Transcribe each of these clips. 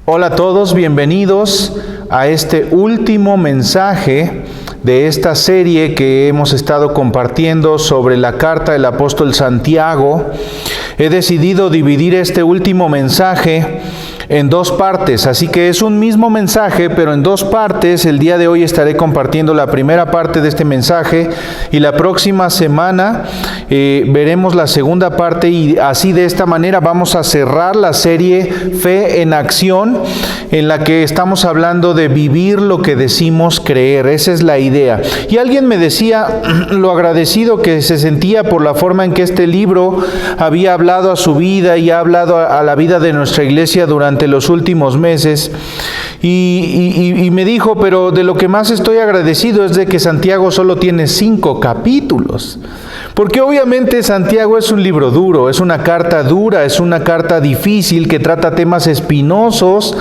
Hola a todos, bienvenidos a este último mensaje de esta serie que hemos estado compartiendo sobre la carta del apóstol Santiago. He decidido dividir este último mensaje en dos partes, así que es un mismo mensaje, pero en dos partes. El día de hoy estaré compartiendo la primera parte de este mensaje y la próxima semana veremos la segunda parte, y así de esta manera vamos a cerrar la serie Fe en Acción, en la que estamos hablando de vivir lo que decimos creer. Esa es la idea. Y alguien me decía lo agradecido que se sentía por la forma en que este libro había hablado a su vida y ha hablado a la vida de nuestra iglesia durante los últimos meses, y me dijo, pero de lo que más estoy agradecido es de que Santiago solo tiene 5 capítulos, porque obviamente Santiago es un libro duro, es una carta dura, es una carta difícil que trata temas espinosos,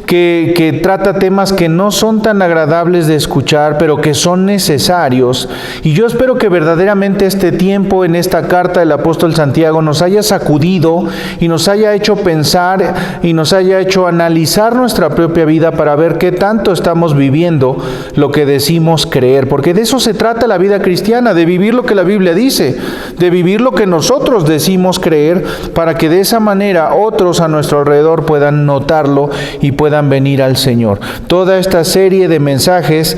que trata temas que no son tan agradables de escuchar, pero que son necesarios. Y yo espero que verdaderamente este tiempo en esta carta del apóstol Santiago nos haya sacudido y nos haya hecho pensar y nos haya hecho analizar nuestra propia vida para ver qué tanto estamos viviendo lo que decimos creer, porque de eso se trata la vida cristiana, de vivir lo que la Biblia dice, de vivir lo que nosotros decimos creer, para que de esa manera otros a nuestro alrededor puedan notarlo y puedan venir al Señor. Toda esta serie de mensajes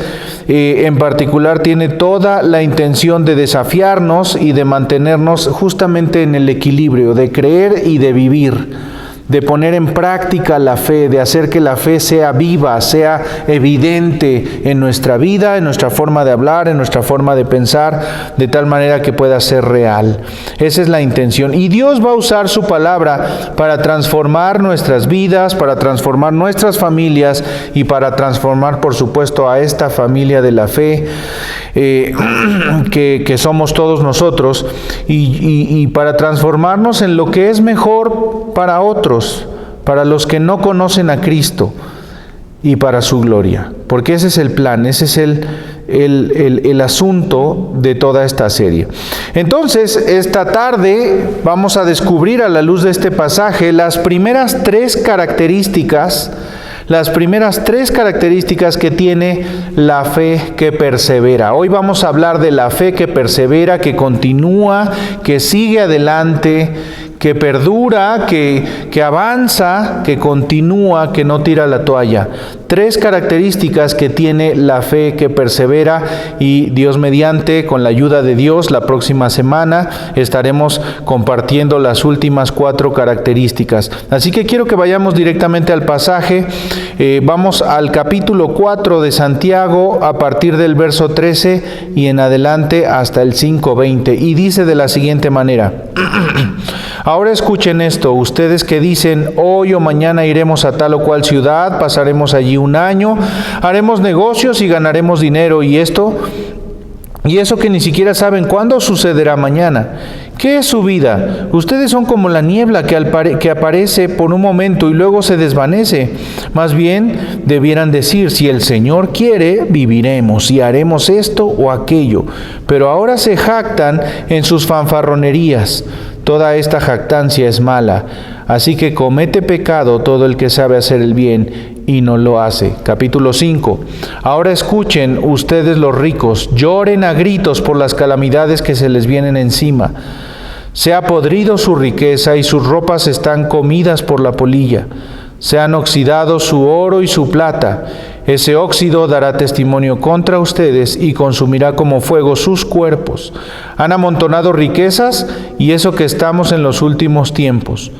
en particular tiene toda la intención de desafiarnos y de mantenernos justamente en el equilibrio de creer y de vivir, de poner en práctica la fe, de hacer que la fe sea viva, sea evidente en nuestra vida, en nuestra forma de hablar, en nuestra forma de pensar, de tal manera que pueda ser real. Esa es la intención. Y Dios va a usar su palabra para transformar nuestras vidas, para transformar nuestras familias y para transformar, por supuesto, a esta familia de la fe que somos todos nosotros, y para transformarnos en lo que es mejor para otros, para los que no conocen a Cristo, y para su gloria, porque ese es el plan, ese es el asunto de toda esta serie. Entonces, esta tarde vamos a descubrir a la luz de este pasaje las primeras tres características que tiene la fe que persevera. Hoy vamos a hablar de la fe que persevera, que continúa, que sigue adelante, que perdura, que avanza, que continúa, que no tira la toalla. 3 características que tiene la fe que persevera, y Dios mediante, con la ayuda de Dios, la próxima semana estaremos compartiendo las últimas 4 características. Así que quiero que vayamos directamente al pasaje. Vamos al capítulo 4 de Santiago, a partir del verso 13 y en adelante hasta el 5:20, y dice de la siguiente manera: Ahora escuchen esto, ustedes que dicen, hoy o mañana iremos a tal o cual ciudad, pasaremos allí un año, haremos negocios y ganaremos dinero, y eso que ni siquiera saben cuándo sucederá mañana. ¿Qué es su vida? Ustedes son como la niebla que aparece por un momento y luego se desvanece. Más bien debieran decir, si el Señor quiere, viviremos y haremos esto o aquello. Pero ahora se jactan en sus fanfarronerías. Toda esta jactancia es mala. Así que comete pecado todo el que sabe hacer el bien y no lo hace. Capítulo 5. Ahora escuchen ustedes los ricos, lloren a gritos por las calamidades que se les vienen encima. Se ha podrido su riqueza y sus ropas están comidas por la polilla. Se han oxidado su oro y su plata. Ese óxido dará testimonio contra ustedes y consumirá como fuego sus cuerpos. Han amontonado riquezas, y eso que estamos en los últimos tiempos.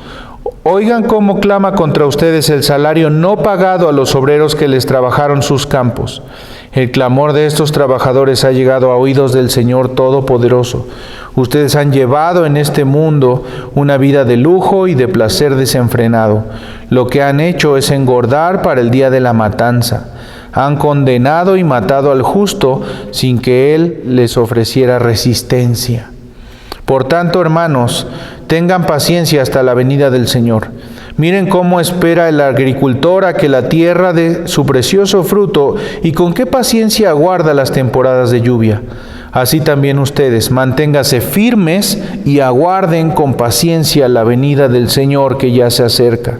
Oigan cómo clama contra ustedes el salario no pagado a los obreros que les trabajaron sus campos. El clamor de estos trabajadores ha llegado a oídos del Señor Todopoderoso. Ustedes han llevado en este mundo una vida de lujo y de placer desenfrenado. Lo que han hecho es engordar para el día de la matanza. Han condenado y matado al justo sin que Él les ofreciera resistencia. Por tanto, hermanos, tengan paciencia hasta la venida del Señor. Miren cómo espera el agricultor a que la tierra dé su precioso fruto, y con qué paciencia aguarda las temporadas de lluvia. Así también ustedes, manténganse firmes y aguarden con paciencia la venida del Señor, que ya se acerca.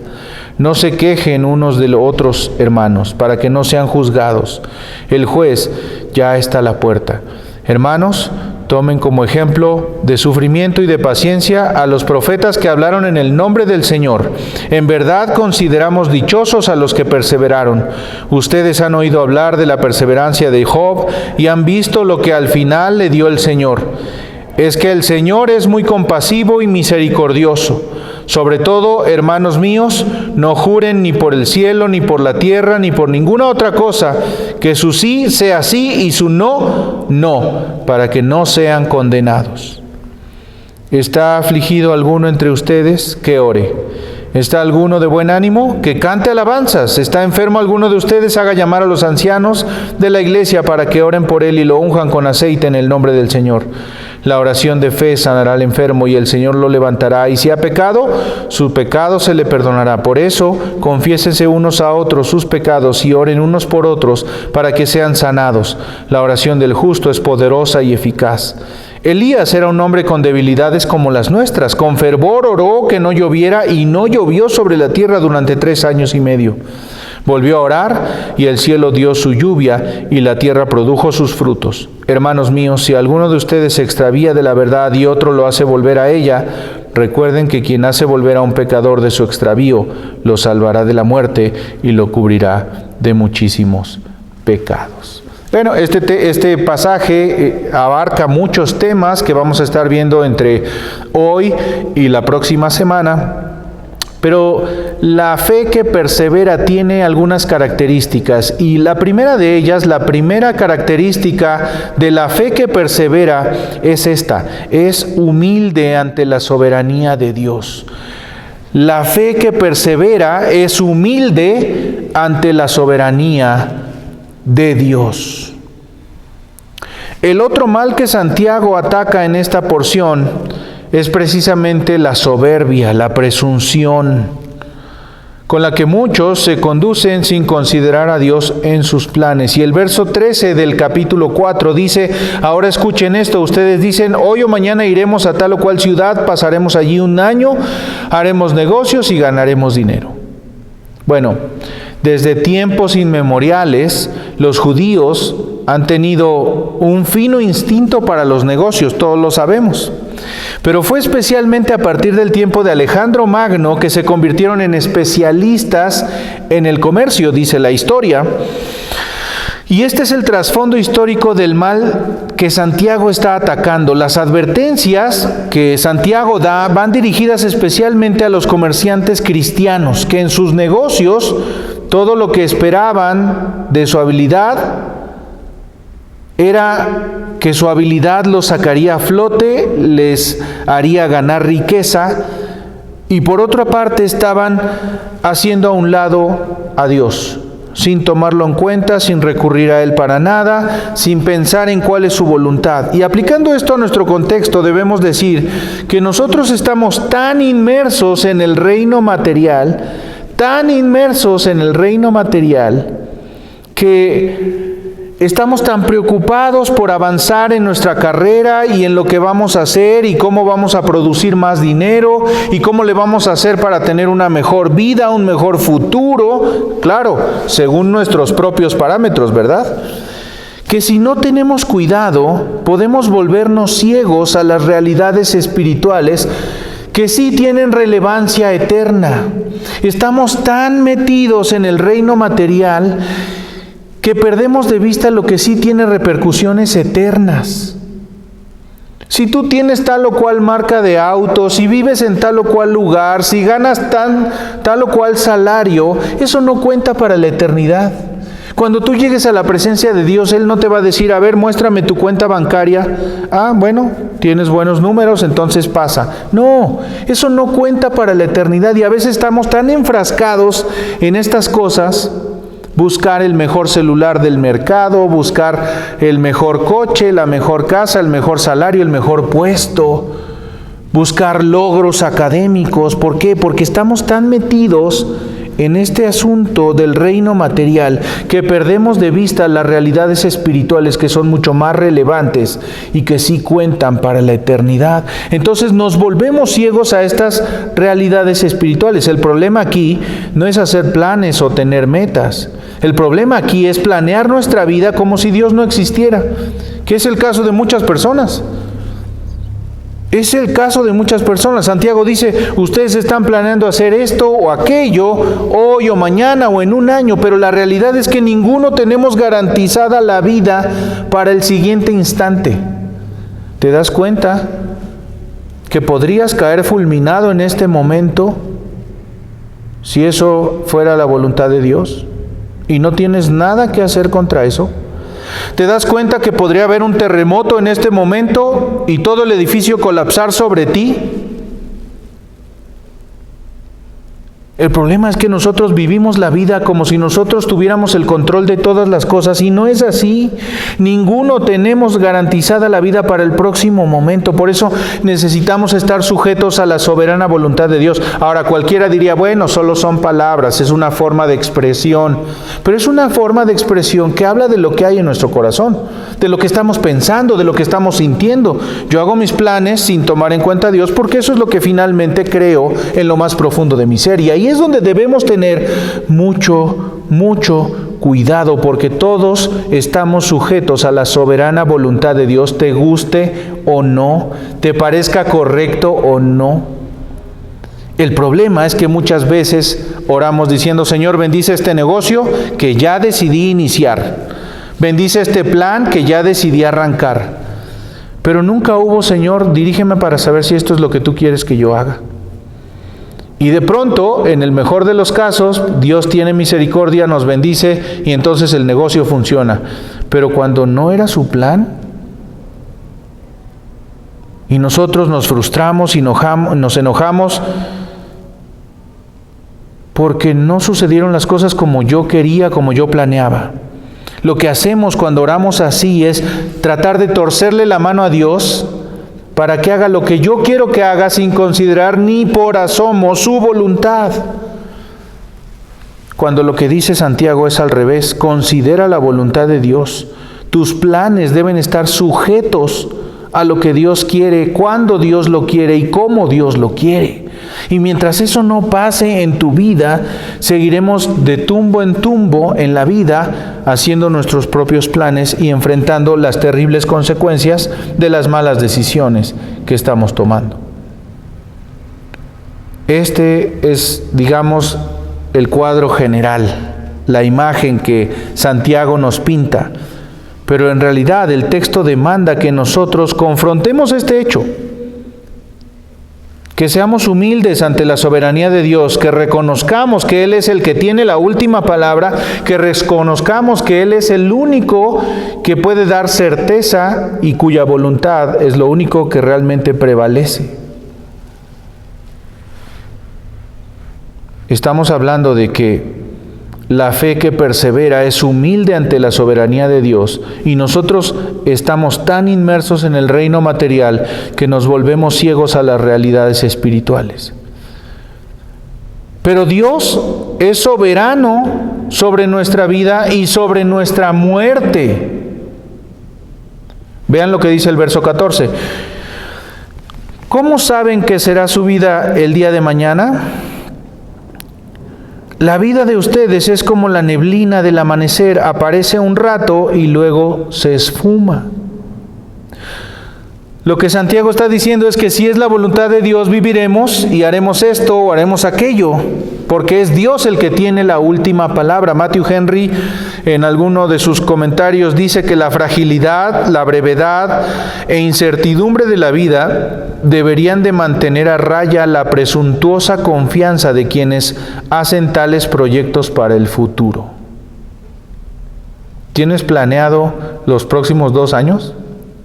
No se quejen unos de los otros, hermanos, para que no sean juzgados. El juez ya está a la puerta. Hermanos, tomen como ejemplo de sufrimiento y de paciencia a los profetas que hablaron en el nombre del Señor. En verdad consideramos dichosos a los que perseveraron. Ustedes han oído hablar de la perseverancia de Job y han visto lo que al final le dio el Señor. Es que el Señor es muy compasivo y misericordioso. Sobre todo, hermanos míos, no juren ni por el cielo, ni por la tierra, ni por ninguna otra cosa, que su sí sea sí y su no, no, para que no sean condenados. ¿Está afligido alguno entre ustedes? Que ore. ¿Está alguno de buen ánimo? Que cante alabanzas. ¿Está enfermo alguno de ustedes? Haga llamar a los ancianos de la iglesia para que oren por él y lo unjan con aceite en el nombre del Señor. La oración de fe sanará al enfermo y el Señor lo levantará. Y si ha pecado, su pecado se le perdonará. Por eso, confiésense unos a otros sus pecados y oren unos por otros para que sean sanados. La oración del justo es poderosa y eficaz. Elías era un hombre con debilidades como las nuestras. Con fervor oró que no lloviera y no llovió sobre la tierra durante 3 años y medio. Volvió a orar y el cielo dio su lluvia y la tierra produjo sus frutos. Hermanos míos, si alguno de ustedes se extravía de la verdad y otro lo hace volver a ella, recuerden que quien hace volver a un pecador de su extravío, lo salvará de la muerte y lo cubrirá de muchísimos pecados. Bueno, este pasaje abarca muchos temas que vamos a estar viendo entre hoy y la próxima semana. Pero la fe que persevera tiene algunas características y la primera de ellas, la primera característica de la fe que persevera es esta: es humilde ante la soberanía de Dios. La fe que persevera es humilde ante la soberanía de Dios. El otro mal que Santiago ataca en esta porción es precisamente la soberbia, la presunción, con la que muchos se conducen sin considerar a Dios en sus planes. Y el verso 13 del capítulo 4 dice: ahora escuchen esto, ustedes dicen, hoy o mañana iremos a tal o cual ciudad, pasaremos allí un año, haremos negocios y ganaremos dinero. Bueno, desde tiempos inmemoriales, los judíos han tenido un fino instinto para los negocios, todos lo sabemos. Pero fue especialmente a partir del tiempo de Alejandro Magno que se convirtieron en especialistas en el comercio, dice la historia. Y este es el trasfondo histórico del mal que Santiago está atacando. Las advertencias que Santiago da van dirigidas especialmente a los comerciantes cristianos, que en sus negocios todo lo que esperaban de su habilidad era que su habilidad los sacaría a flote, les haría ganar riqueza, y por otra parte estaban haciendo a un lado a Dios, sin tomarlo en cuenta, sin recurrir a Él para nada, sin pensar en cuál es su voluntad. Y aplicando esto a nuestro contexto, debemos decir que nosotros estamos tan inmersos en el reino material, que estamos tan preocupados por avanzar en nuestra carrera y en lo que vamos a hacer y cómo vamos a producir más dinero y cómo le vamos a hacer para tener una mejor vida, un mejor futuro, claro, según nuestros propios parámetros, ¿verdad? Que si no tenemos cuidado, podemos volvernos ciegos a las realidades espirituales que sí tienen relevancia eterna. Estamos tan metidos en el reino material que perdemos de vista lo que sí tiene repercusiones eternas. Si tú tienes tal o cual marca de auto, si vives en tal o cual lugar, si ganas tal o cual salario, eso no cuenta para la eternidad. Cuando tú llegues a la presencia de Dios, Él no te va a decir, a ver, muéstrame tu cuenta bancaria. Ah, bueno, tienes buenos números, entonces pasa. No, eso no cuenta para la eternidad y a veces estamos tan enfrascados en estas cosas. Buscar el mejor celular del mercado, buscar el mejor coche, la mejor casa, el mejor salario, el mejor puesto, buscar logros académicos. ¿Por qué? Porque estamos tan metidos en este asunto del reino material que perdemos de vista las realidades espirituales que son mucho más relevantes y que sí cuentan para la eternidad. Entonces nos volvemos ciegos a estas realidades espirituales. El problema aquí no es hacer planes o tener metas. El problema aquí es planear nuestra vida como si Dios no existiera, que es el caso de muchas personas. Es el caso de muchas personas. Santiago dice, ustedes están planeando hacer esto o aquello, hoy o mañana o en un año, pero la realidad es que ninguno tenemos garantizada la vida para el siguiente instante. ¿Te das cuenta que podrías caer fulminado en este momento si eso fuera la voluntad de Dios? Y no tienes nada que hacer contra eso. ¿Te das cuenta que podría haber un terremoto en este momento y todo el edificio colapsar sobre ti? El problema es que nosotros vivimos la vida como si nosotros tuviéramos el control de todas las cosas y no es así. Ninguno tenemos garantizada la vida para el próximo momento. Por eso necesitamos estar sujetos a la soberana voluntad de Dios. Ahora cualquiera diría, bueno, solo son palabras, es una forma de expresión. Pero es una forma de expresión que habla de lo que hay en nuestro corazón, de lo que estamos pensando, de lo que estamos sintiendo. Yo hago mis planes sin tomar en cuenta a Dios porque eso es lo que finalmente creo en lo más profundo de mi ser. Y ahí es donde debemos tener mucho cuidado, porque todos estamos sujetos a la soberana voluntad de Dios, te guste o no, te parezca correcto o no. El problema es que muchas veces oramos diciendo, Señor, bendice este negocio que ya decidí iniciar, bendice este plan que ya decidí arrancar, pero nunca hubo, Señor, dirígeme para saber si esto es lo que tú quieres que yo haga. Y de pronto, en el mejor de los casos, Dios tiene misericordia, nos bendice y entonces el negocio funciona. Pero cuando no era su plan, y nosotros nos frustramos y nos enojamos porque no sucedieron las cosas como yo quería, como yo planeaba. Lo que hacemos cuando oramos así es tratar de torcerle la mano a Dios para que haga lo que yo quiero que haga sin considerar ni por asomo su voluntad. Cuando lo que dice Santiago es al revés, considera la voluntad de Dios. Tus planes deben estar sujetos a lo que Dios quiere, cuando Dios lo quiere y cómo Dios lo quiere. Y mientras eso no pase en tu vida, seguiremos de tumbo en tumbo en la vida, haciendo nuestros propios planes y enfrentando las terribles consecuencias de las malas decisiones que estamos tomando. Este es, digamos, el cuadro general, la imagen que Santiago nos pinta. Pero en realidad el texto demanda que nosotros confrontemos este hecho, que seamos humildes ante la soberanía de Dios, que reconozcamos que Él es el que tiene la última palabra, que reconozcamos que Él es el único que puede dar certeza y cuya voluntad es lo único que realmente prevalece. Estamos hablando de que la fe que persevera es humilde ante la soberanía de Dios y nosotros estamos tan inmersos en el reino material que nos volvemos ciegos a las realidades espirituales. Pero Dios es soberano sobre nuestra vida y sobre nuestra muerte. Vean lo que dice el verso 14. ¿Cómo saben que será su vida el día de mañana? La vida de ustedes es como la neblina del amanecer, aparece un rato y luego se esfuma. Lo que Santiago está diciendo es que si es la voluntad de Dios, viviremos y haremos esto o haremos aquello, porque es Dios el que tiene la última palabra. Matthew Henry, en alguno de sus comentarios, dice que la fragilidad, la brevedad e incertidumbre de la vida deberían de mantener a raya la presuntuosa confianza de quienes hacen tales proyectos para el futuro. ¿Tienes planeado los próximos 2 años?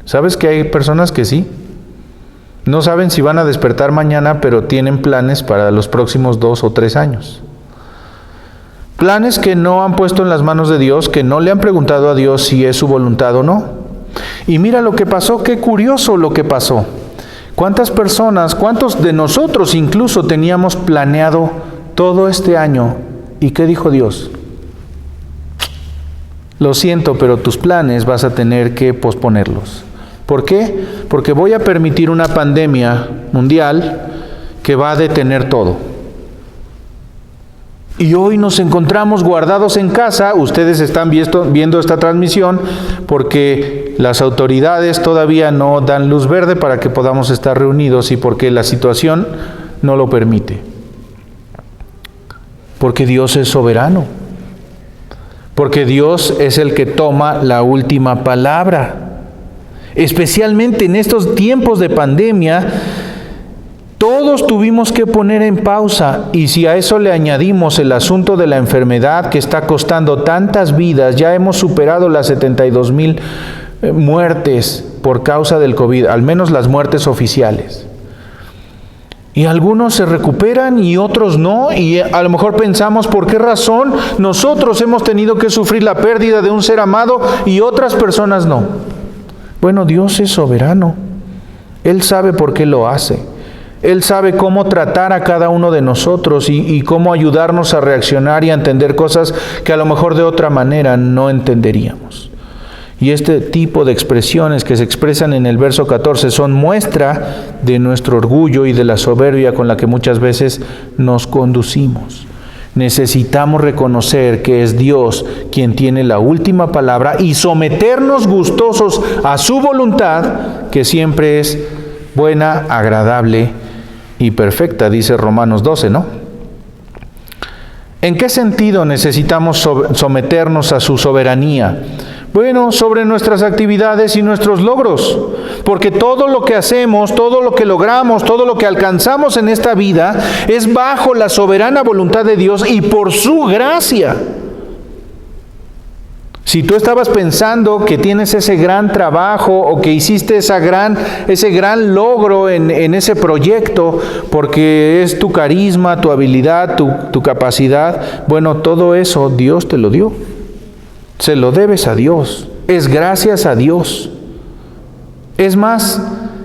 ¿Sabes que hay personas que sí? No saben si van a despertar mañana, pero tienen planes para los próximos 2 o 3 años. Planes que no han puesto en las manos de Dios, que no le han preguntado a Dios si es su voluntad o no. Y mira lo que pasó, qué curioso lo que pasó. ¿Cuántas personas, cuántos de nosotros incluso teníamos planeado todo este año ¿Y qué dijo Dios? Lo siento, pero tus planes vas a tener que posponerlos. ¿Por qué? Porque voy a permitir una pandemia mundial que va a detener todo. Y hoy nos encontramos guardados en casa. Ustedes están viendo esta transmisión porque las autoridades todavía no dan luz verde para que podamos estar reunidos y porque la situación no lo permite. Porque Dios es soberano. Porque Dios es el que toma la última palabra. Especialmente en estos tiempos de pandemia, todos tuvimos que poner en pausa, y si a eso le añadimos el asunto de la enfermedad que está costando tantas vidas, ya hemos superado las 72,000 muertes por causa del COVID, al menos las muertes oficiales. Y algunos se recuperan y otros no, y a lo mejor pensamos, ¿por qué razón nosotros hemos tenido que sufrir la pérdida de un ser amado y otras personas no? Bueno, Dios es soberano. Él sabe por qué lo hace. Él sabe cómo tratar a cada uno de nosotros y cómo ayudarnos a reaccionar y a entender cosas que a lo mejor de otra manera no entenderíamos. Y este tipo de expresiones que se expresan en el verso 14 son muestra de nuestro orgullo y de la soberbia con la que muchas veces nos conducimos. Necesitamos reconocer que es Dios quien tiene la última palabra y someternos gustosos a su voluntad, que siempre es buena, agradable y perfecta, dice Romanos 12, ¿no? ¿En qué sentido necesitamos someternos a su soberanía? Bueno, sobre nuestras actividades y nuestros logros, porque todo lo que hacemos, todo lo que logramos, todo lo que alcanzamos en esta vida es bajo la soberana voluntad de Dios y por su gracia. Si tú estabas pensando que tienes ese gran trabajo o que hiciste ese gran logro en ese proyecto porque es tu carisma, tu habilidad, tu capacidad, bueno, todo eso Dios te lo dio. Se lo debes a Dios. Es gracias a Dios. Es más,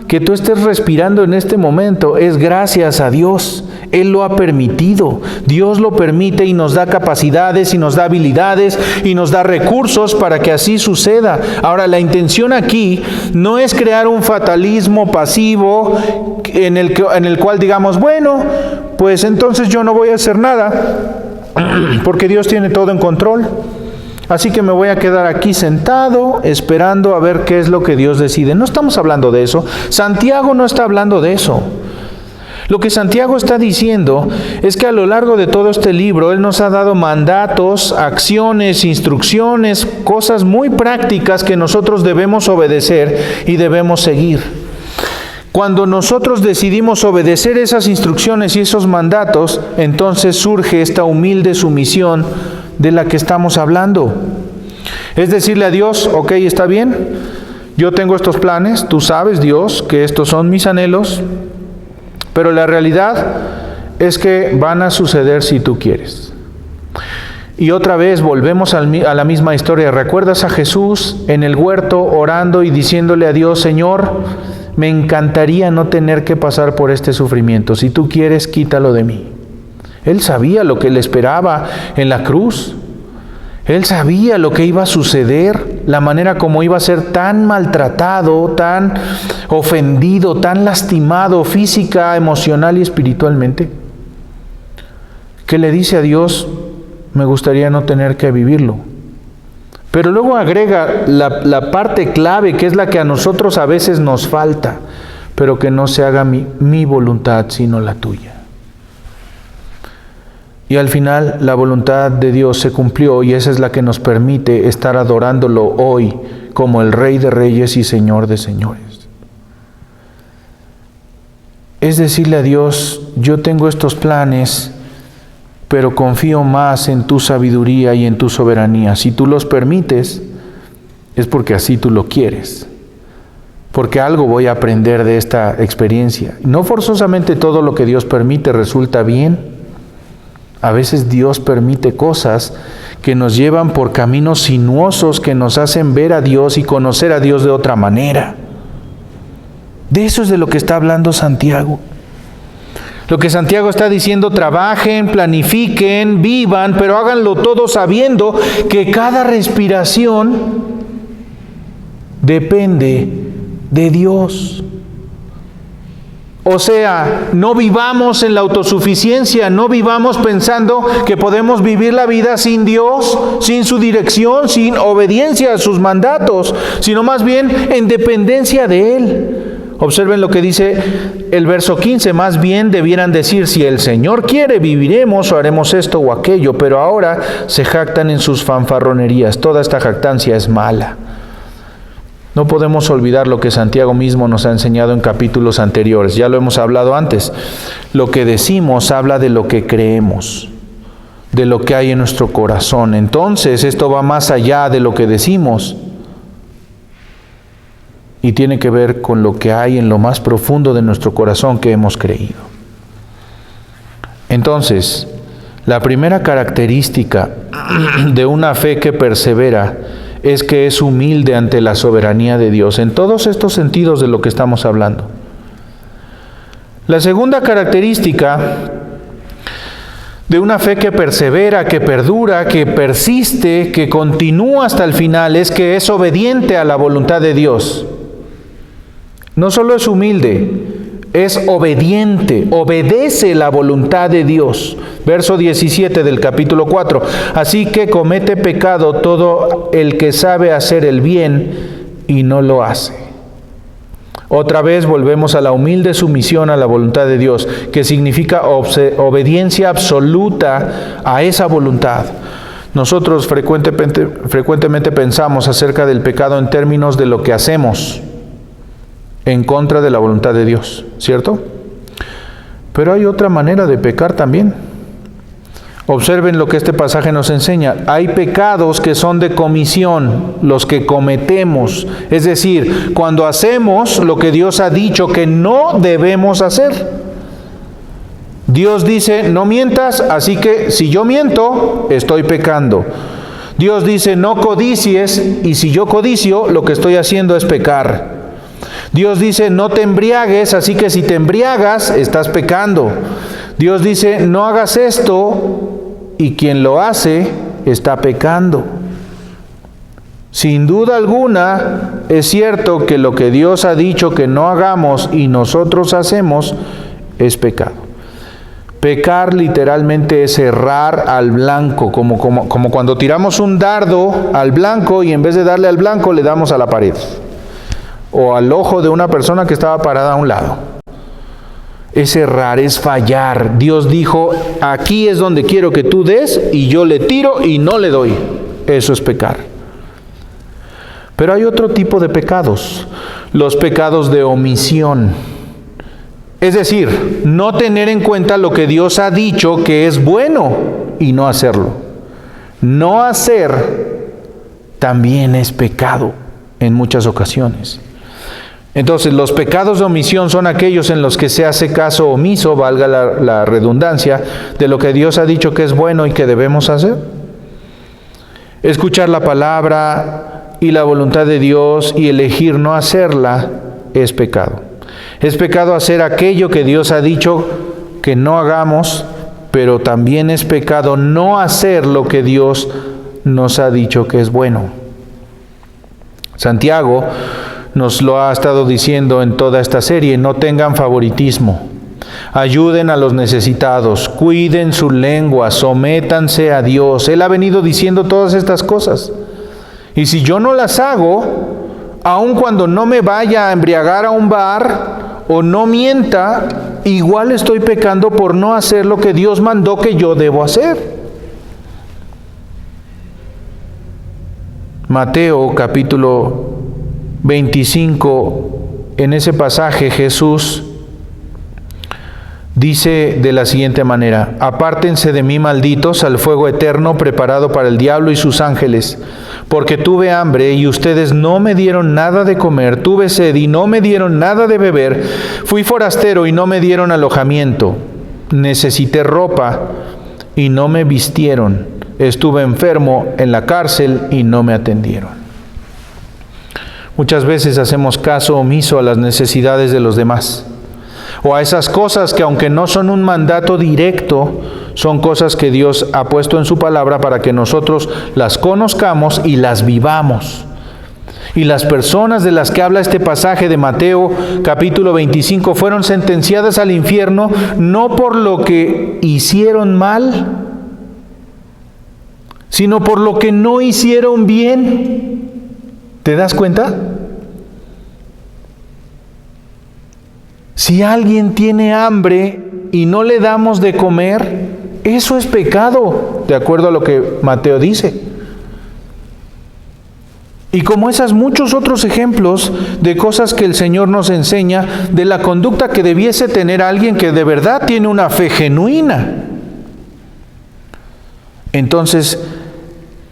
que tú estés respirando en este momento es gracias a Dios. Él lo ha permitido. Dios lo permite y nos da capacidades y nos da habilidades y nos da recursos para que así suceda. Ahora, la intención aquí no es crear un fatalismo pasivo en el cual digamos, bueno, pues entonces yo no voy a hacer nada porque Dios tiene todo en control. Así que me voy a quedar aquí sentado esperando a ver qué es lo que Dios decide. No estamos hablando de eso. Santiago no está hablando de eso. Lo que Santiago está diciendo es que a lo largo de todo este libro Él nos ha dado mandatos, acciones, instrucciones, cosas muy prácticas que nosotros debemos obedecer y debemos seguir. Cuando nosotros decidimos obedecer esas instrucciones y esos mandatos, entonces surge esta humilde sumisión de la que estamos hablando. Es decirle a Dios, ok, está bien, yo tengo estos planes, tú sabes, Dios, que estos son mis anhelos, pero la realidad es que van a suceder si tú quieres. Y otra vez volvemos a la misma historia. ¿Recuerdas a Jesús en el huerto orando y diciéndole a Dios, Señor, me encantaría no tener que pasar por este sufrimiento, si tú quieres, quítalo de mí? Él sabía lo que le esperaba en la cruz. Él sabía lo que iba a suceder, la manera como iba a ser tan maltratado, tan ofendido, tan lastimado física, emocional y espiritualmente, que le dice a Dios, me gustaría no tener que vivirlo. Pero luego agrega la parte clave, que es la que a nosotros a veces nos falta, pero que no se haga mi voluntad, sino la tuya. Y al final la voluntad de Dios se cumplió y esa es la que nos permite estar adorándolo hoy como el Rey de Reyes y Señor de Señores. Es decirle a Dios, yo tengo estos planes, pero confío más en tu sabiduría y en tu soberanía. Si tú los permites, es porque así tú lo quieres. Porque algo voy a aprender de esta experiencia. No forzosamente todo lo que Dios permite resulta bien. A veces Dios permite cosas que nos llevan por caminos sinuosos que nos hacen ver a Dios y conocer a Dios de otra manera. De eso es de lo que está hablando Santiago. Lo que Santiago está diciendo: trabajen, planifiquen, vivan, pero háganlo todo sabiendo que cada respiración depende de Dios. O sea, no vivamos en la autosuficiencia, no vivamos pensando que podemos vivir la vida sin Dios, sin su dirección, sin obediencia a sus mandatos, sino más bien en dependencia de Él. Observen lo que dice el verso 15, más bien debieran decir: si el Señor quiere, viviremos o haremos esto o aquello, pero ahora se jactan en sus fanfarronerías. Toda esta jactancia es mala. No podemos olvidar lo que Santiago mismo nos ha enseñado en capítulos anteriores. Ya lo hemos hablado antes. Lo que decimos habla de lo que creemos, de lo que hay en nuestro corazón. Entonces, esto va más allá de lo que decimos y tiene que ver con lo que hay en lo más profundo de nuestro corazón que hemos creído. Entonces, la primera característica de una fe que persevera es que es humilde ante la soberanía de Dios, en todos estos sentidos de lo que estamos hablando. La segunda característica de una fe que persevera, que perdura, que persiste, que continúa hasta el final, es que es obediente a la voluntad de Dios. No solo es humilde, es obediente, obedece la voluntad de Dios. Verso 17 del capítulo 4. Así que comete pecado todo el que sabe hacer el bien y no lo hace. Otra vez volvemos a la humilde sumisión a la voluntad de Dios, que significa obediencia absoluta a esa voluntad. Nosotros frecuentemente pensamos acerca del pecado en términos de lo que hacemos en contra de la voluntad de Dios, ¿cierto? Pero hay otra manera de pecar también. Observen lo que este pasaje nos enseña. Hay pecados que son de comisión, los que cometemos. Es decir, cuando hacemos lo que Dios ha dicho que no debemos hacer. Dios dice: no mientas, así que si yo miento, estoy pecando. Dios dice: no codicies, y si yo codicio, lo que estoy haciendo es pecar. Dios dice: no te embriagues, así que si te embriagas, estás pecando. Dios dice: no hagas esto, y quien lo hace, está pecando. Sin duda alguna, es cierto que lo que Dios ha dicho que no hagamos y nosotros hacemos, es pecado. Pecar literalmente es errar al blanco, como cuando tiramos un dardo al blanco y en vez de darle al blanco, le damos a la pared. O al ojo de una persona que estaba parada a un lado. Es errar, es fallar. Dios dijo: aquí es donde quiero que tú des, y yo le tiro y no le doy. Eso es pecar. Pero hay otro tipo de pecados, los pecados de omisión. Es decir, no tener en cuenta lo que Dios ha dicho que es bueno y no hacerlo. No hacer también es pecado en muchas ocasiones. Entonces, los pecados de omisión son aquellos en los que se hace caso omiso, valga la redundancia, de lo que Dios ha dicho que es bueno y que debemos hacer. Escuchar la palabra y la voluntad de Dios y elegir no hacerla es pecado. Es pecado hacer aquello que Dios ha dicho que no hagamos, pero también es pecado no hacer lo que Dios nos ha dicho que es bueno. Santiago nos lo ha estado diciendo en toda esta serie: no tengan favoritismo, ayuden a los necesitados, cuiden su lengua, sométanse a Dios. Él ha venido diciendo todas estas cosas. Y si yo no las hago, aun cuando no me vaya a embriagar a un bar o no mienta, igual estoy pecando por no hacer lo que Dios mandó que yo debo hacer. Mateo capítulo 25, en ese pasaje Jesús dice de la siguiente manera: apártense de mí, malditos, al fuego eterno preparado para el diablo y sus ángeles, porque tuve hambre y ustedes no me dieron nada de comer, tuve sed y no me dieron nada de beber, fui forastero y no me dieron alojamiento, necesité ropa y no me vistieron, estuve enfermo en la cárcel y no me atendieron. Muchas veces hacemos caso omiso a las necesidades de los demás. o a esas cosas que, aunque no son un mandato directo, son cosas que Dios ha puesto en su palabra para que nosotros las conozcamos y las vivamos. Y las personas de las que habla este pasaje de Mateo capítulo 25 fueron sentenciadas al infierno no por lo que hicieron mal, sino por lo que no hicieron bien. ¿Te das cuenta? Si alguien tiene hambre y no le damos de comer, eso es pecado, de acuerdo a lo que Mateo dice. Y como esas, muchos otros ejemplos de cosas que el Señor nos enseña, de la conducta que debiese tener alguien que de verdad tiene una fe genuina. Entonces,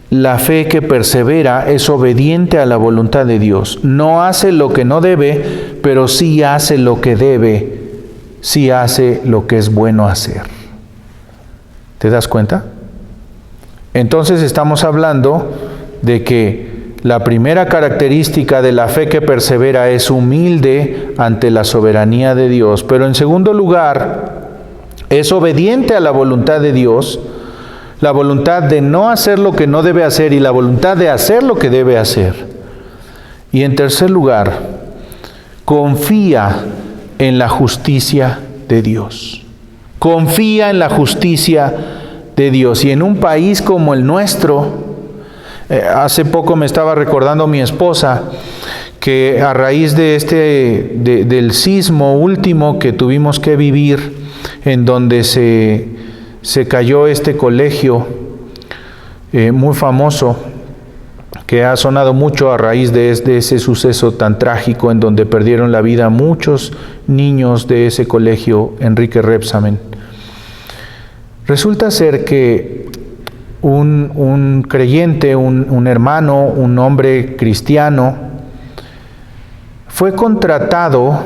la fe que persevera es obediente a la voluntad de Dios. No hace lo que no debe, pero sí hace lo que debe, sí hace lo que es bueno hacer. ¿Te das cuenta? Entonces estamos hablando de que la primera característica de la fe que persevera es humilde ante la soberanía de Dios, pero en segundo lugar, es obediente a la voluntad de Dios, la voluntad de no hacer lo que no debe hacer y la voluntad de hacer lo que debe hacer. Y en tercer lugar, confía en la justicia de Dios. Confía en la justicia de Dios. Y en un país como el nuestro, hace poco me estaba recordando mi esposa que a raíz de del sismo último que tuvimos que vivir, en donde se cayó este colegio muy famoso, que ha sonado mucho a raíz de ese suceso tan trágico en donde perdieron la vida muchos niños de ese colegio, Enrique Rebsamen. Resulta ser que un creyente, un hermano, un hombre cristiano, fue contratado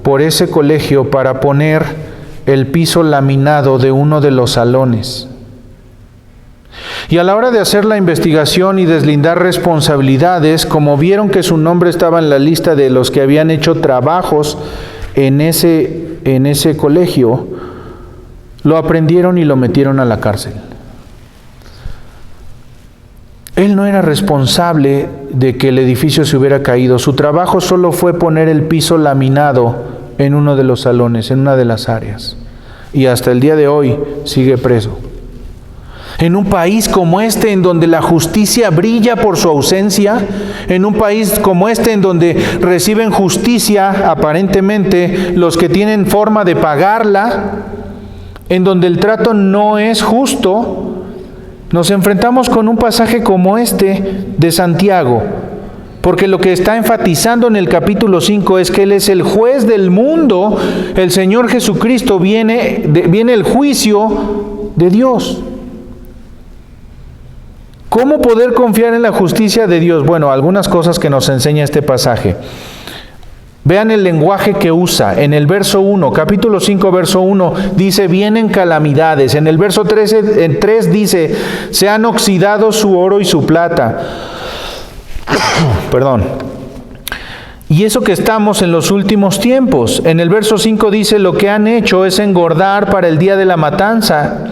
por ese colegio para poner el piso laminado de uno de los salones. Y a la hora de hacer la investigación y deslindar responsabilidades, como vieron que su nombre estaba en la lista de los que habían hecho trabajos en ese colegio, lo aprendieron y lo metieron a la cárcel. Él no era responsable de que el edificio se hubiera caído. Su trabajo solo fue poner el piso laminado en uno de los salones, en una de las áreas. Y hasta el día de hoy sigue preso. En un país como este, en donde la justicia brilla por su ausencia, en un país como este, en donde reciben justicia aparentemente los que tienen forma de pagarla, en donde el trato no es justo, nos enfrentamos con un pasaje como este de Santiago, porque lo que está enfatizando en el capítulo 5 es que Él es el juez del mundo. El Señor Jesucristo viene el juicio de Dios. ¿Cómo poder confiar en la justicia de Dios? Bueno, algunas cosas que nos enseña este pasaje. Vean el lenguaje que usa. En el verso 1, capítulo 5, verso 1, dice, vienen calamidades. En el verso 3 dice, se han oxidado su oro y su plata. Perdón. Y eso que estamos en los últimos tiempos. En el verso 5 dice, lo que han hecho es engordar para el día de la matanza.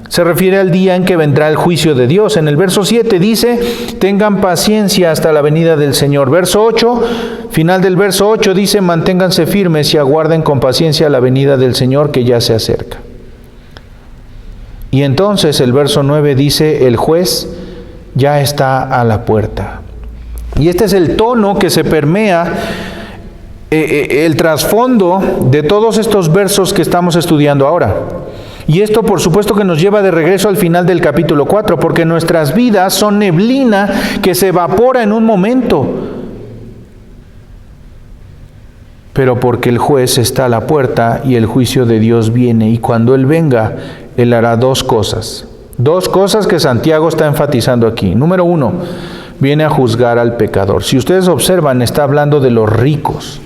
Se refiere al día en que vendrá el juicio de Dios. En el verso 7 dice, tengan paciencia hasta la venida del Señor. Verso 8, final del verso 8 dice, manténganse firmes y aguarden con paciencia la venida del Señor que ya se acerca. Y entonces el verso 9 dice, el juez ya está a la puerta. Y este es el tono que se permea, el trasfondo de todos estos versos que estamos estudiando ahora. Y esto por supuesto que nos lleva de regreso al final del capítulo 4, porque nuestras vidas son neblina que se evapora en un momento. Pero porque el juez está a la puerta y el juicio de Dios viene, y cuando Él venga, Él hará dos cosas que Santiago está enfatizando aquí. Número 1, viene a juzgar al pecador. Si ustedes observan, está hablando de los ricos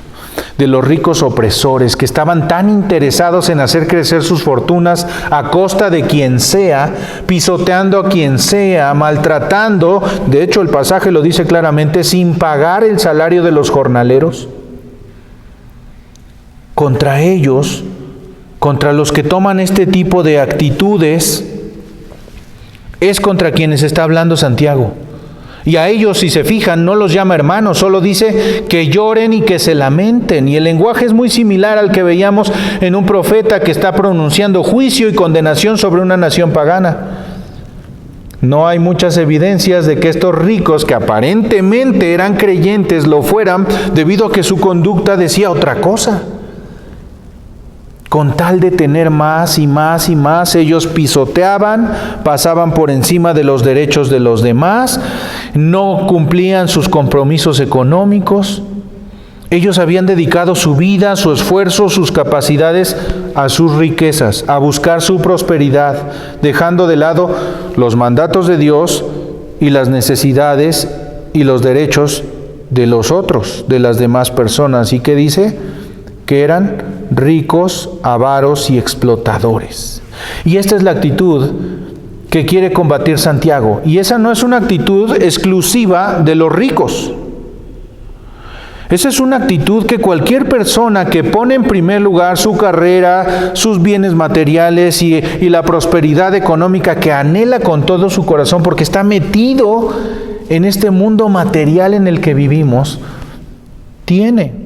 opresores que estaban tan interesados en hacer crecer sus fortunas a costa de quien sea, pisoteando a quien sea, maltratando, de hecho el pasaje lo dice claramente, sin pagar el salario de los jornaleros. Contra ellos contra los que toman este tipo de actitudes, es contra quienes está hablando Santiago. Y a ellos, si se fijan, no los llama hermanos, solo dice que lloren y que se lamenten. Y el lenguaje es muy similar al que veíamos en un profeta que está pronunciando juicio y condenación sobre una nación pagana. No hay muchas evidencias de que estos ricos, que aparentemente eran creyentes, lo fueran debido a que su conducta decía otra cosa. Con tal de tener más y más y más, ellos pisoteaban, pasaban por encima de los derechos de los demás, no cumplían sus compromisos económicos. Ellos habían dedicado su vida, su esfuerzo, sus capacidades a sus riquezas, a buscar su prosperidad, dejando de lado los mandatos de Dios y las necesidades y los derechos de los otros, de las demás personas. ¿Y qué dice? Que eran ricos, avaros y explotadores. Y esta es la actitud que quiere combatir Santiago. Y esa no es una actitud exclusiva de los ricos. Esa es una actitud que cualquier persona que pone en primer lugar su carrera, sus bienes materiales y la prosperidad económica, que anhela con todo su corazón porque está metido en este mundo material en el que vivimos, tiene.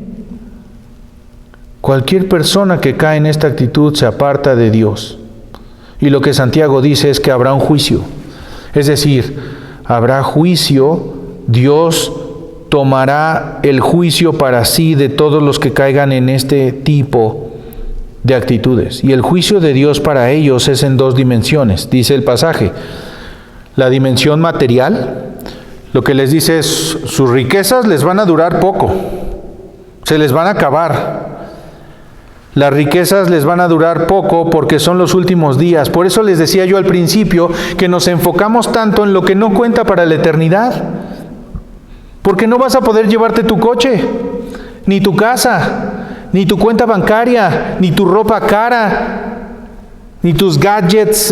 Cualquier persona que cae en esta actitud se aparta de Dios. Y lo que Santiago dice es que habrá un juicio. Es decir, habrá juicio, Dios tomará el juicio para sí de todos los que caigan en este tipo de actitudes. Y el juicio de Dios para ellos es en dos dimensiones, dice el pasaje. La dimensión material, lo que les dice es, sus riquezas les van a durar poco, se les van a acabar. Las riquezas les van a durar poco porque son los últimos días. Por eso les decía yo al principio que nos enfocamos tanto en lo que no cuenta para la eternidad. Porque no vas a poder llevarte tu coche, ni tu casa, ni tu cuenta bancaria, ni tu ropa cara, ni tus gadgets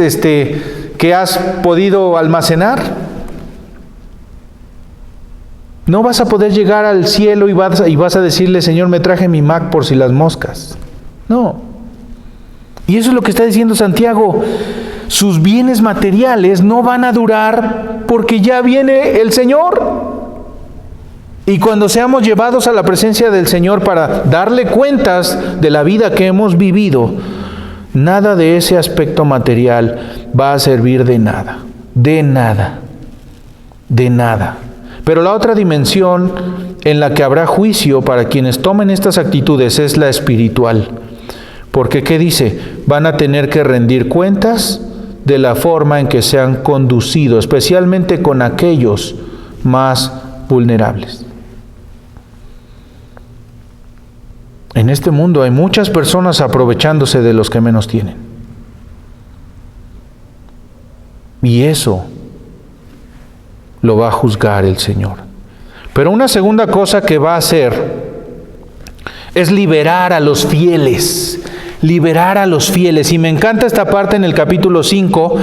que has podido almacenar. No vas a poder llegar al cielo y vas a decirle, Señor, me traje mi Mac por si las moscas. No. Y eso es lo que está diciendo Santiago. Sus bienes materiales no van a durar porque ya viene el Señor. Y cuando seamos llevados a la presencia del Señor para darle cuentas de la vida que hemos vivido, nada de ese aspecto material va a servir de nada, de nada, de nada. Pero la otra dimensión en la que habrá juicio para quienes tomen estas actitudes es la espiritual. Porque, ¿qué dice? Van a tener que rendir cuentas de la forma en que se han conducido, especialmente con aquellos más vulnerables. En este mundo hay muchas personas aprovechándose de los que menos tienen. Y eso lo va a juzgar el Señor. Pero una segunda cosa que va a hacer es liberar a los fieles. Liberar a los fieles. Y me encanta esta parte en el capítulo 5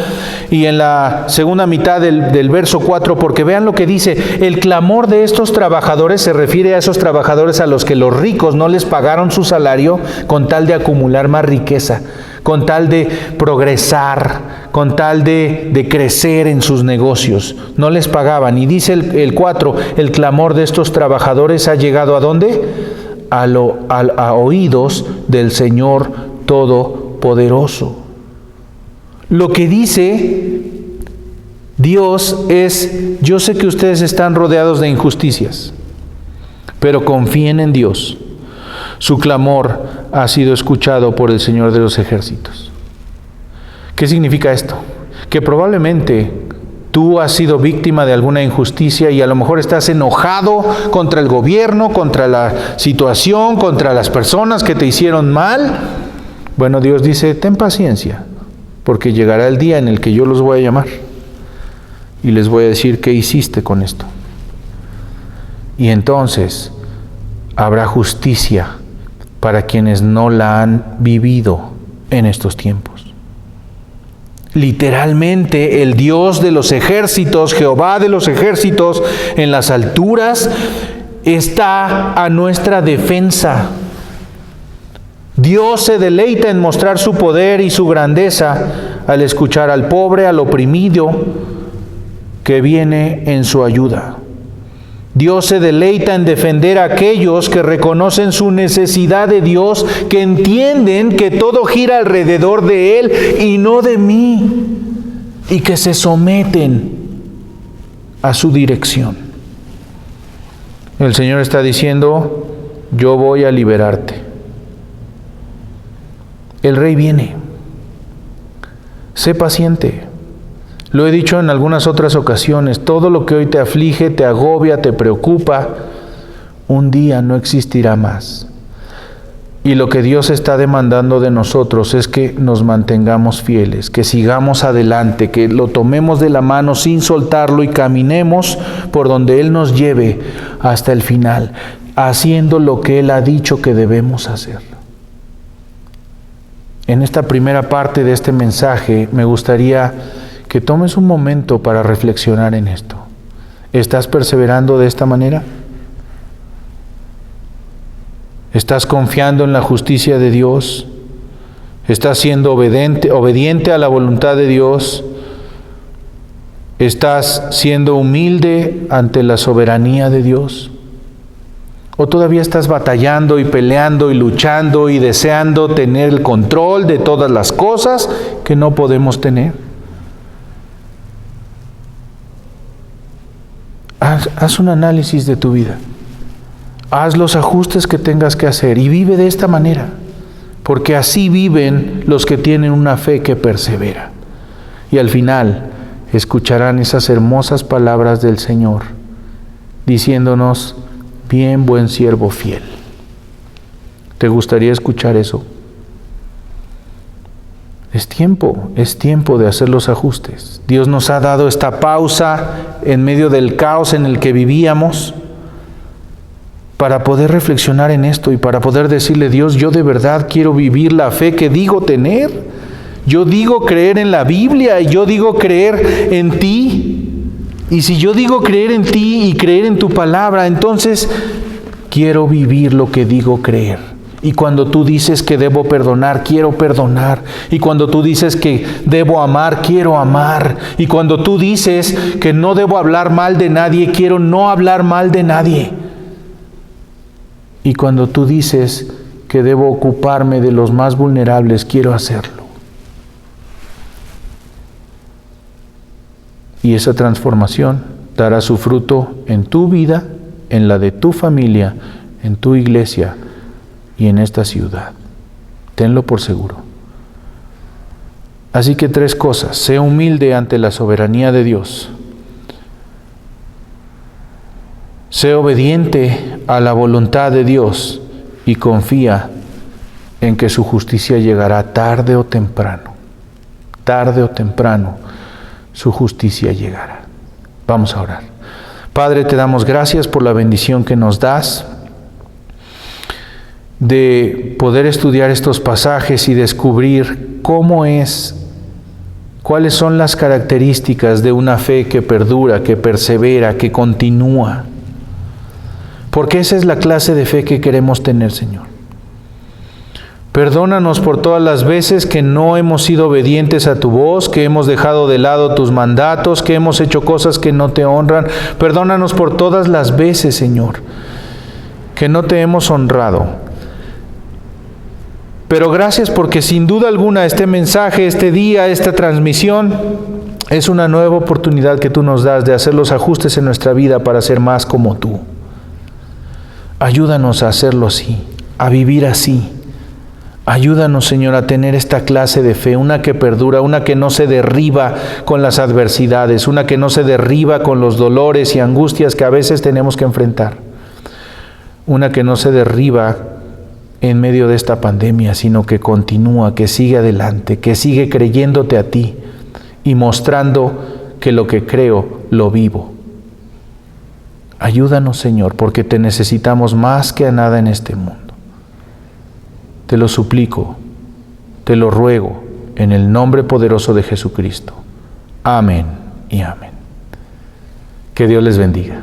y en la segunda mitad del verso 4, porque vean lo que dice. El clamor de estos trabajadores se refiere a esos trabajadores a los que los ricos no les pagaron su salario con tal de acumular más riqueza, con tal de progresar, con tal de crecer en sus negocios. No les pagaban. Y dice el 4, el clamor de estos trabajadores ha llegado ¿a dónde? A oídos del Señor Todopoderoso. Lo que dice Dios es, yo sé que ustedes están rodeados de injusticias, pero confíen en Dios. Su clamor ha sido escuchado por el Señor de los ejércitos. ¿Qué significa esto? Que probablemente tú has sido víctima de alguna injusticia y a lo mejor estás enojado contra el gobierno, contra la situación, contra las personas que te hicieron mal. Bueno, Dios dice, ten paciencia, porque llegará el día en el que yo los voy a llamar y les voy a decir qué hiciste con esto. Y entonces habrá justicia para quienes no la han vivido en estos tiempos. Literalmente, el Dios de los ejércitos, Jehová de los ejércitos, en las alturas, está a nuestra defensa. Dios se deleita en mostrar su poder y su grandeza al escuchar al pobre, al oprimido que viene en su ayuda. Dios se deleita en defender a aquellos que reconocen su necesidad de Dios, que entienden que todo gira alrededor de Él y no de mí, y que se someten a su dirección. El Señor está diciendo: yo voy a liberarte. El Rey viene. Sé paciente. Lo he dicho en algunas otras ocasiones, todo lo que hoy te aflige, te agobia, te preocupa, un día no existirá más. Y lo que Dios está demandando de nosotros es que nos mantengamos fieles, que sigamos adelante, que lo tomemos de la mano sin soltarlo y caminemos por donde Él nos lleve hasta el final, haciendo lo que Él ha dicho que debemos hacer. En esta primera parte de este mensaje me gustaría que tomes un momento para reflexionar en esto. ¿Estás perseverando de esta manera? ¿Estás confiando en la justicia de Dios? ¿Estás siendo obediente a la voluntad de Dios? ¿Estás siendo humilde ante la soberanía de Dios? ¿O todavía estás batallando y peleando y luchando y deseando tener el control de todas las cosas que no podemos tener? Haz un análisis de tu vida. Haz los ajustes que tengas que hacer y vive de esta manera, porque así viven los que tienen una fe que persevera. Y al final escucharán esas hermosas palabras del Señor, diciéndonos: bien, buen siervo fiel. ¿Te gustaría escuchar eso? Es tiempo de hacer los ajustes. Dios nos ha dado esta pausa en medio del caos en el que vivíamos para poder reflexionar en esto y para poder decirle: Dios, yo de verdad quiero vivir la fe que digo tener. Yo digo creer en la Biblia y yo digo creer en ti. Y si yo digo creer en ti y creer en tu palabra, entonces quiero vivir lo que digo creer. Y cuando tú dices que debo perdonar, quiero perdonar. Y cuando tú dices que debo amar, quiero amar. Y cuando tú dices que no debo hablar mal de nadie, quiero no hablar mal de nadie. Y cuando tú dices que debo ocuparme de los más vulnerables, quiero hacerlo. Y esa transformación dará su fruto en tu vida, en la de tu familia, en tu iglesia y en esta ciudad. Tenlo por seguro. Así que 3 cosas. Sé humilde ante la soberanía de Dios. Sé obediente a la voluntad de Dios y confía en que su justicia llegará tarde o temprano. Tarde o temprano su justicia llegará. Vamos a orar. Padre, te damos gracias por la bendición que nos das de poder estudiar estos pasajes y descubrir cuáles son las características de una fe que perdura, que persevera, que continúa. Porque esa es la clase de fe que queremos tener, Señor. Perdónanos por todas las veces que no hemos sido obedientes a tu voz, que hemos dejado de lado tus mandatos, que hemos hecho cosas que no te honran. Perdónanos por todas las veces, Señor, que no te hemos honrado. Pero gracias porque sin duda alguna este mensaje, este día, esta transmisión es una nueva oportunidad que tú nos das de hacer los ajustes en nuestra vida para ser más como tú. Ayúdanos a hacerlo así, a vivir así. Ayúdanos, Señor, a tener esta clase de fe, una que perdura, una que no se derriba con las adversidades, una que no se derriba con los dolores y angustias que a veces tenemos que enfrentar, una que no se derriba en medio de esta pandemia, sino que continúa, que sigue adelante, que sigue creyéndote a ti y mostrando que lo que creo lo vivo. Ayúdanos, Señor, porque te necesitamos más que a nada en este mundo. Te lo suplico, te lo ruego, en el nombre poderoso de Jesucristo. Amén y amén. Que Dios les bendiga.